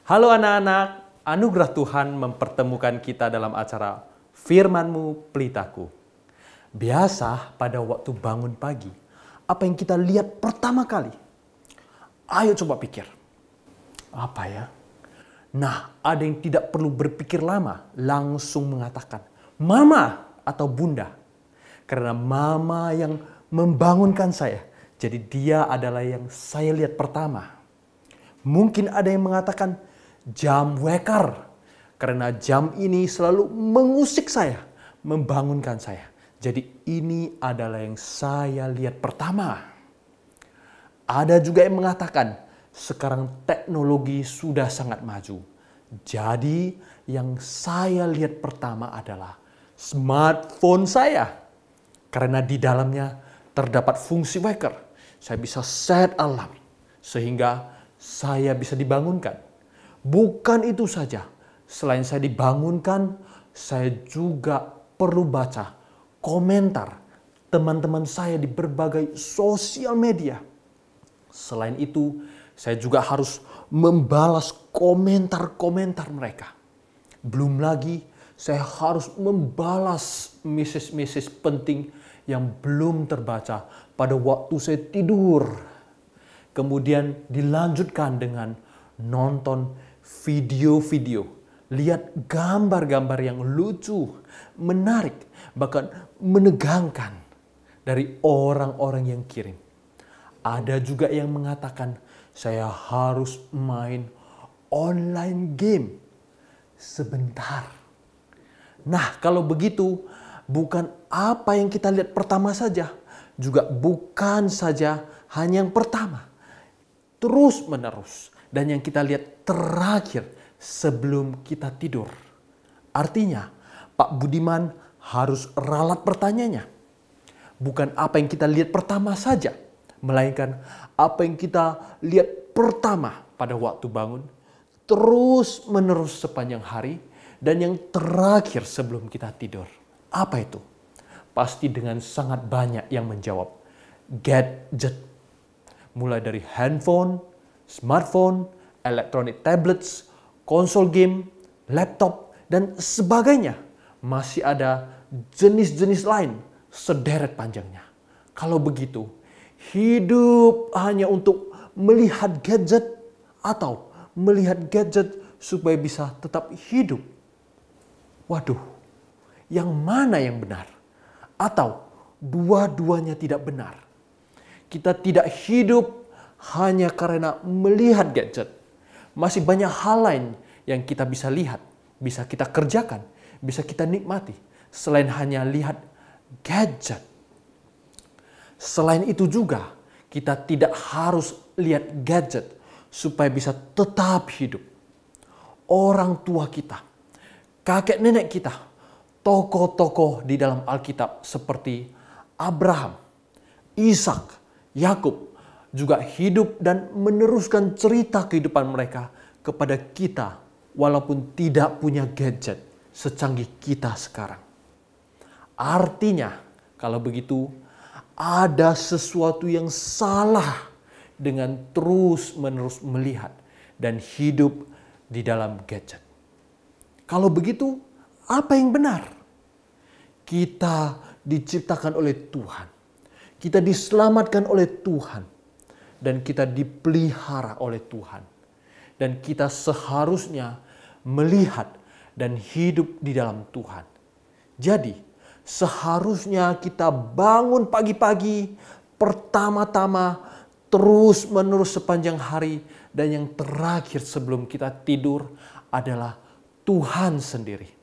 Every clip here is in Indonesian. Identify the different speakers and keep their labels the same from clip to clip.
Speaker 1: Halo anak-anak, anugerah Tuhan mempertemukan kita dalam acara Firman-Mu Pelitaku. Biasa pada waktu bangun pagi, apa yang kita lihat pertama kali? Ayo coba pikir. Apa ya? Nah, ada yang tidak perlu berpikir lama, langsung mengatakan, Mama atau Bunda. Karena Mama yang membangunkan saya, jadi dia adalah yang saya lihat pertama. Mungkin ada yang mengatakan, jam weker, karena jam ini selalu mengusik saya, membangunkan saya. Jadi ini adalah yang saya lihat pertama. Ada juga yang mengatakan, sekarang teknologi sudah sangat maju. Jadi yang saya lihat pertama adalah smartphone saya. Karena di dalamnya terdapat fungsi weker. Saya bisa set alarm sehingga saya bisa dibangunkan. Bukan itu saja, selain saya dibangunkan, saya juga perlu baca komentar teman-teman saya di berbagai sosial media. Selain itu, saya juga harus membalas komentar-komentar mereka. Belum lagi, saya harus membalas message-message penting yang belum terbaca pada waktu saya tidur. Kemudian dilanjutkan dengan nonton video-video, lihat gambar-gambar yang lucu, menarik, bahkan menegangkan dari orang-orang yang kirim. Ada juga yang mengatakan, saya harus main online game sebentar. Nah, kalau begitu, bukan apa yang kita lihat pertama saja, juga bukan saja hanya yang pertama. Terus menerus. Dan yang kita lihat terakhir sebelum kita tidur. Artinya, Pak Budiman harus ralat pertanyaannya. Bukan apa yang kita lihat pertama saja, melainkan apa yang kita lihat pertama pada waktu bangun, terus menerus sepanjang hari, dan yang terakhir sebelum kita tidur. Apa itu? Pasti dengan sangat banyak yang menjawab. Gadget. Mulai dari handphone, smartphone, electronic tablets, konsol game, laptop, dan sebagainya. Masih ada jenis-jenis lain sederet panjangnya. Kalau begitu, hidup hanya untuk melihat gadget atau melihat gadget supaya bisa tetap hidup. Waduh, yang mana yang benar? Atau dua-duanya tidak benar? Kita tidak hidup hanya karena melihat gadget. Masih banyak hal lain yang kita bisa lihat, bisa kita kerjakan, bisa kita nikmati. Selain hanya lihat gadget. Selain itu juga, kita tidak harus lihat gadget supaya bisa tetap hidup. Orang tua kita, kakek nenek kita, tokoh-tokoh di dalam Alkitab seperti Abraham, Ishak, Yakub, juga hidup dan meneruskan cerita kehidupan mereka kepada kita walaupun tidak punya gadget secanggih kita sekarang. Artinya, kalau begitu ada sesuatu yang salah dengan terus-menerus melihat dan hidup di dalam gadget. Kalau begitu, apa yang benar? Kita diciptakan oleh Tuhan. Kita diselamatkan oleh Tuhan. Dan kita dipelihara oleh Tuhan. Dan kita seharusnya melihat dan hidup di dalam Tuhan. Jadi, seharusnya kita bangun pagi-pagi, pertama-tama, terus-menerus sepanjang hari. Dan yang terakhir sebelum kita tidur adalah Tuhan sendiri.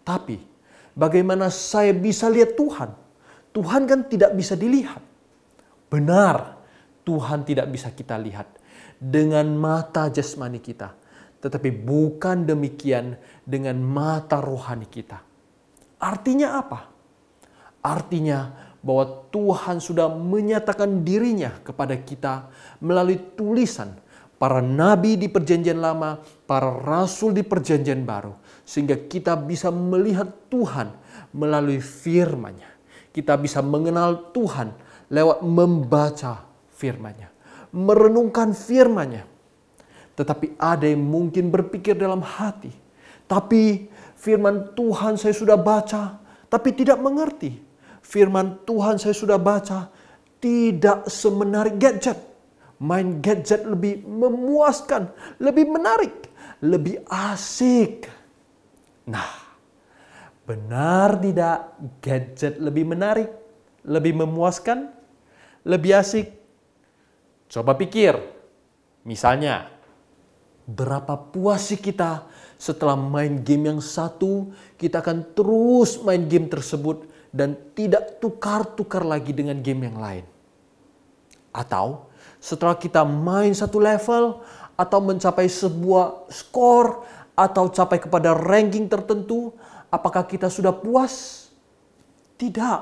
Speaker 1: Tapi, bagaimana saya bisa lihat Tuhan? Tuhan kan tidak bisa dilihat. Benar. Tuhan tidak bisa kita lihat dengan mata jasmani kita. Tetapi bukan demikian dengan mata rohani kita. Artinya apa? Artinya bahwa Tuhan sudah menyatakan dirinya kepada kita melalui tulisan para nabi di perjanjian lama, para rasul di perjanjian baru. Sehingga kita bisa melihat Tuhan melalui firman-Nya. Kita bisa mengenal Tuhan lewat membaca firman-Nya, merenungkan firman-Nya. Tetapi ada yang mungkin berpikir dalam hati, tapi firman Tuhan saya sudah baca, tapi tidak mengerti. Firman Tuhan saya sudah baca, tidak semenarik gadget. Main gadget lebih memuaskan, lebih menarik, lebih asik. Nah, benar tidak gadget lebih menarik, lebih memuaskan, lebih asik? Coba pikir, misalnya, berapa puas sih kita setelah main game yang satu, kita akan terus main game tersebut dan tidak tukar-tukar lagi dengan game yang lain. Atau setelah kita main satu level atau mencapai sebuah skor atau capai kepada ranking tertentu, apakah kita sudah puas? Tidak.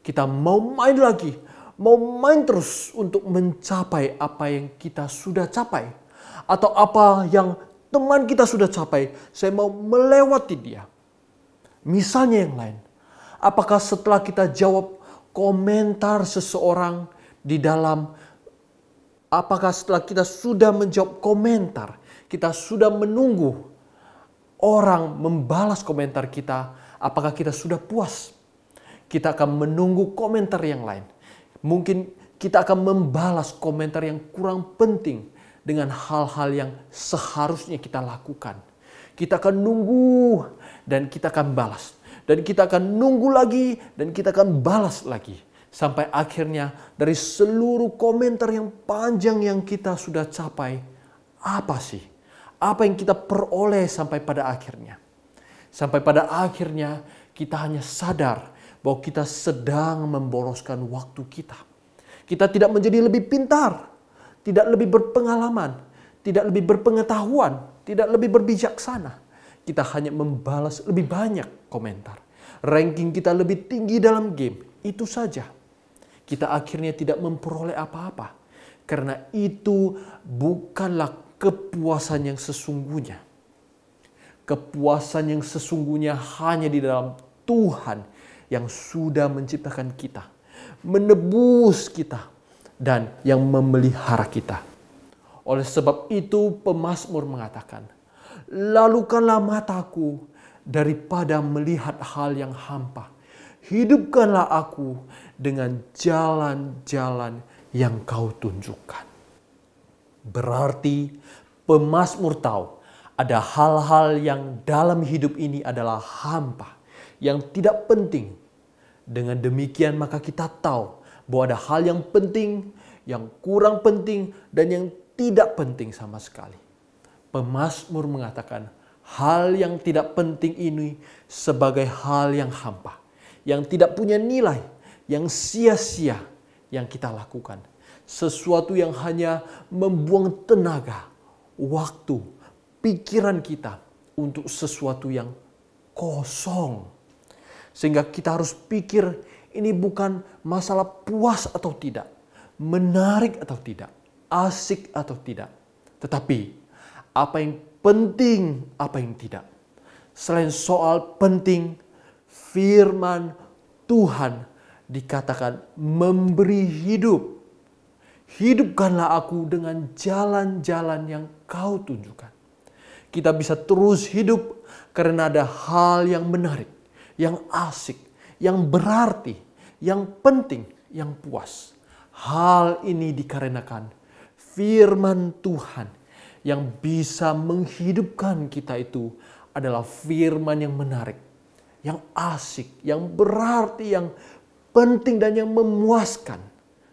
Speaker 1: Kita mau main lagi, mau main terus untuk mencapai apa yang kita sudah capai. Atau apa yang teman kita sudah capai, saya mau melewati dia. Misalnya yang lain, apakah setelah kita jawab komentar seseorang di dalam, apakah setelah kita sudah menjawab komentar, kita sudah menunggu orang membalas komentar kita, apakah kita sudah puas? Kita akan menunggu komentar yang lain. Mungkin kita akan membalas komentar yang kurang penting dengan hal-hal yang seharusnya kita lakukan. Kita akan nunggu dan kita akan balas. Dan kita akan nunggu lagi dan kita akan balas lagi. Sampai akhirnya dari seluruh komentar yang panjang yang kita sudah capai, apa sih? Apa yang kita peroleh sampai pada akhirnya? Sampai pada akhirnya kita hanya sadar bahwa kita sedang memboroskan waktu kita. Kita tidak menjadi lebih pintar, tidak lebih berpengalaman, tidak lebih berpengetahuan, tidak lebih berbijaksana. Kita hanya membalas lebih banyak komentar. Ranking kita lebih tinggi dalam game. Itu saja. Kita akhirnya tidak memperoleh apa-apa. Karena itu bukanlah kepuasan yang sesungguhnya. Kepuasan yang sesungguhnya hanya di dalam Tuhan yang sudah menciptakan kita, menebus kita, dan yang memelihara kita. Oleh sebab itu pemazmur mengatakan, lalukanlah mataku daripada melihat hal yang hampa. Hidupkanlah aku dengan jalan-jalan yang kau tunjukkan. Berarti pemazmur tahu ada hal-hal yang dalam hidup ini adalah hampa, yang tidak penting. Dengan demikian maka kita tahu bahwa ada hal yang penting, yang kurang penting, dan yang tidak penting sama sekali. Pemazmur mengatakan hal yang tidak penting ini sebagai hal yang hampa, yang tidak punya nilai, yang sia-sia yang kita lakukan. Sesuatu yang hanya membuang tenaga, waktu, pikiran kita untuk sesuatu yang kosong. Sehingga kita harus pikir, ini bukan masalah puas atau tidak, menarik atau tidak, asik atau tidak. Tetapi apa yang penting, apa yang tidak. Selain soal penting, firman Tuhan dikatakan memberi hidup. Hidupkanlah aku dengan jalan-jalan yang kau tunjukkan. Kita bisa terus hidup karena ada hal yang menarik, yang asik, yang berarti, yang penting, yang puas. Hal ini dikarenakan firman Tuhan yang bisa menghidupkan kita itu adalah firman yang menarik, yang asik, yang berarti, yang penting dan yang memuaskan.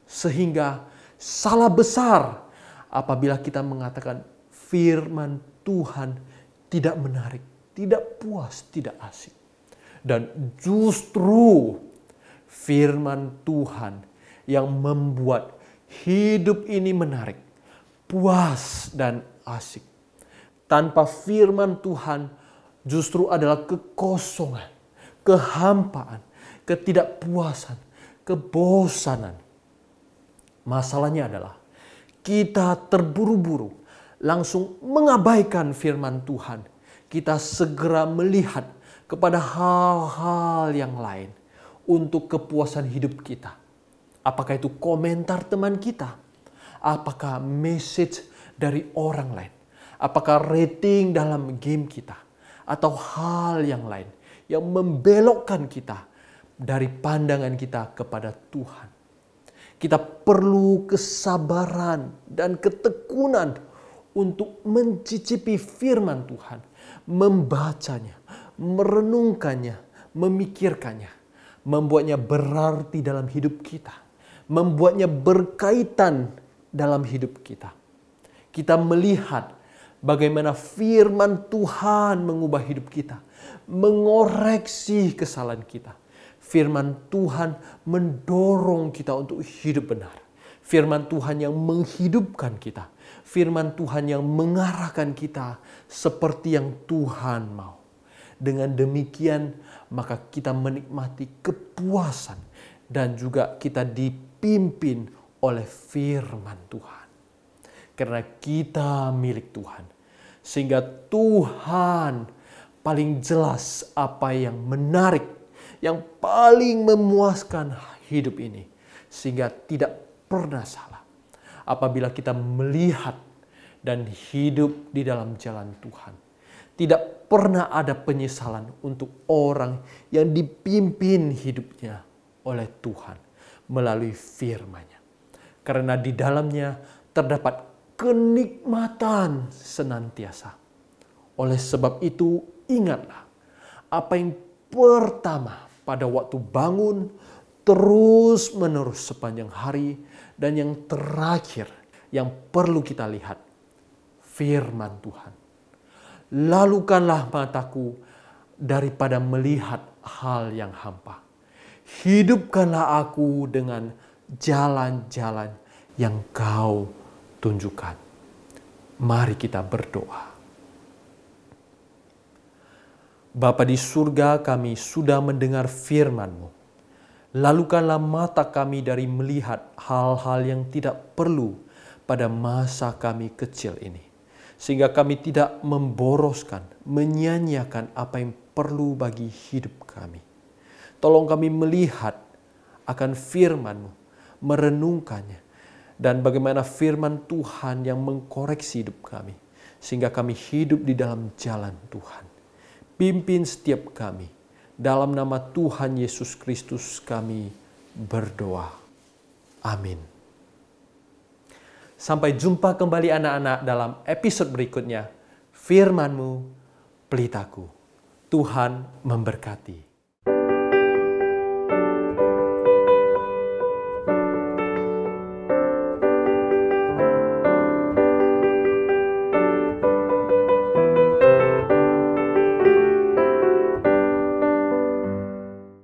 Speaker 1: Sehingga salah besar apabila kita mengatakan firman Tuhan tidak menarik, tidak puas, tidak asik. Dan justru firman Tuhan yang membuat hidup ini menarik, puas dan asik. Tanpa firman Tuhan justru adalah kekosongan, kehampaan, ketidakpuasan, kebosanan. Masalahnya adalah kita terburu-buru langsung mengabaikan firman Tuhan. Kita segera melihat kepada hal-hal yang lain untuk kepuasan hidup kita. Apakah itu komentar teman kita? Apakah message dari orang lain. Apakah rating dalam game kita atau hal yang lain yang membelokkan kita dari pandangan kita kepada Tuhan. Kita perlu kesabaran dan ketekunan untuk mencicipi firman Tuhan, membacanya, merenungkannya, memikirkannya, membuatnya berarti dalam hidup kita, membuatnya berkaitan dalam hidup kita. Kita melihat bagaimana firman Tuhan mengubah hidup kita, mengoreksi kesalahan kita. Firman Tuhan mendorong kita untuk hidup benar. Firman Tuhan yang menghidupkan kita. Firman Tuhan yang mengarahkan kita seperti yang Tuhan mau. Dengan demikian, maka kita menikmati kepuasan dan juga kita dipimpin oleh firman Tuhan. Karena kita milik Tuhan. Sehingga Tuhan paling jelas apa yang menarik, yang paling memuaskan hidup ini. Sehingga tidak pernah salah. Apabila kita melihat dan hidup di dalam jalan Tuhan. Tidak pernah ada penyesalan untuk orang yang dipimpin hidupnya oleh Tuhan melalui firman-Nya. Karena di dalamnya terdapat kenikmatan senantiasa. Oleh sebab itu ingatlah apa yang pertama pada waktu bangun, terus menerus sepanjang hari, dan yang terakhir yang perlu kita lihat, firman Tuhan. Lalukanlah mataku daripada melihat hal yang hampa. Hidupkanlah aku dengan jalan-jalan yang Kau tunjukkan. Mari kita berdoa. Bapa di surga, kami sudah mendengar firman-Mu. Lalukanlah mata kami dari melihat hal-hal yang tidak perlu pada masa kami kecil ini. Sehingga kami tidak memboroskan, menyia-nyiakan apa yang perlu bagi hidup kami. Tolong kami melihat akan firman-Mu, merenungkannya, dan bagaimana firman Tuhan yang mengkoreksi hidup kami. Sehingga kami hidup di dalam jalan Tuhan. Pimpin setiap kami. Dalam nama Tuhan Yesus Kristus kami berdoa. Amin. Sampai jumpa kembali anak-anak dalam episode berikutnya. Firman-Mu, pelitaku. Tuhan memberkati.